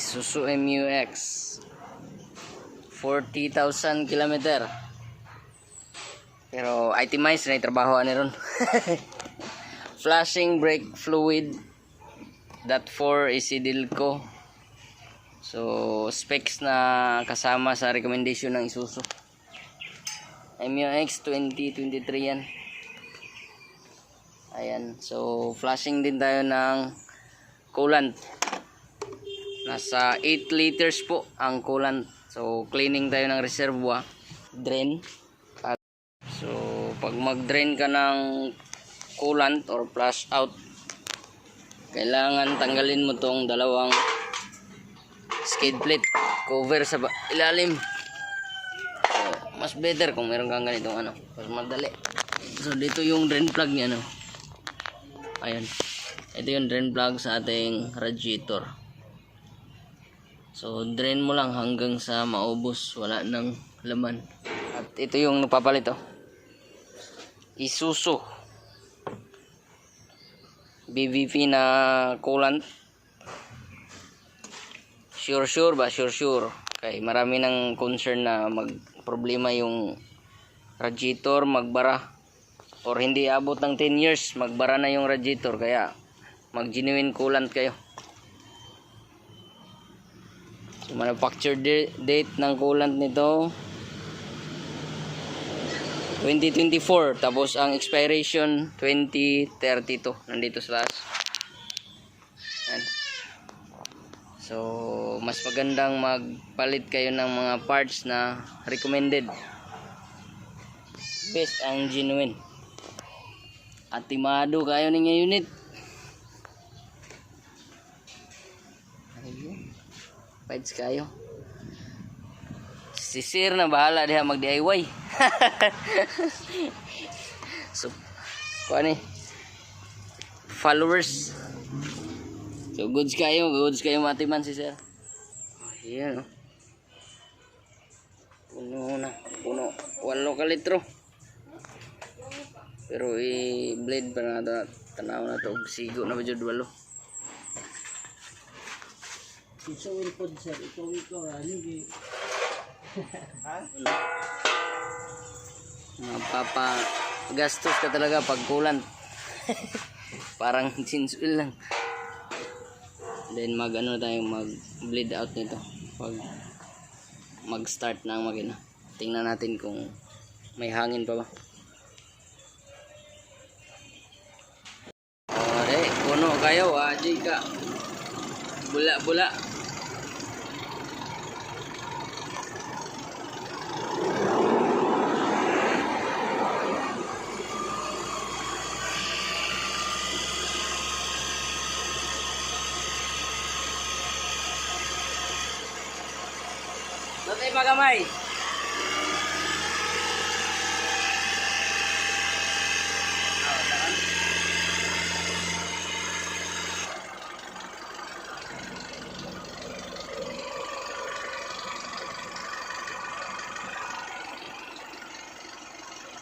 Isuzu MUX 40,000 kilometer. Pero itemized na trabaho ani ron. Flashing brake fluid .4 Isidilco. So specs na kasama sa recommendation ng Isuzu. MUX 2023 yan. Ayan, so flashing din tayo ng coolant. Nasa 8 liters po ang coolant. So cleaning tayo ng reservoir, drain. So pag mag-drain ka ng coolant or flush out, kailangan tanggalin mo tong dalawang skid plate cover sa ilalim. So mas better kung meron kang ganitong ano, mas madali. So dito yung drain plug niya, no. Ayan. Ito yung drain plug sa ating radiator. So drain mo lang hanggang sa maubos, wala nang laman. At ito yung napapalit, oh. Isuzu BVP na coolant. Sure ba? Sure. Kaya marami ng concern na magproblema yung radiator, magbara. Or hindi abot ng 10 years, magbara na yung radiator. Kaya mag-genuine coolant kayo. So manufacture date ng coolant nito 2024. Tapos ang expiration 2032. Nandito sa last. Yan. So mas magandang magpalit kayo ng mga parts na recommended. Best ang genuine. At timado kayo ninyo unit. Ayun. Fights kayo. Si Sir na bahala diha mag-DIY. So, kuan ni followers. So goods kayo matiman si Sir. Ayan, oh. Puno 8 ka litro. Pero i-blade pa na ito, tanaw na ito, sigo na ba dyan walo. Isawin po, sir. Ito, hindi. Mapapagastos ka talaga pag coolant. Parang sinsuil lang. Then mag-ano tayo, mag-bleed out nito pag mag-start na ang makina. Tingnan natin kung may hangin pa ba. Puno kayo, aji ka. Bula. Tatay magamay.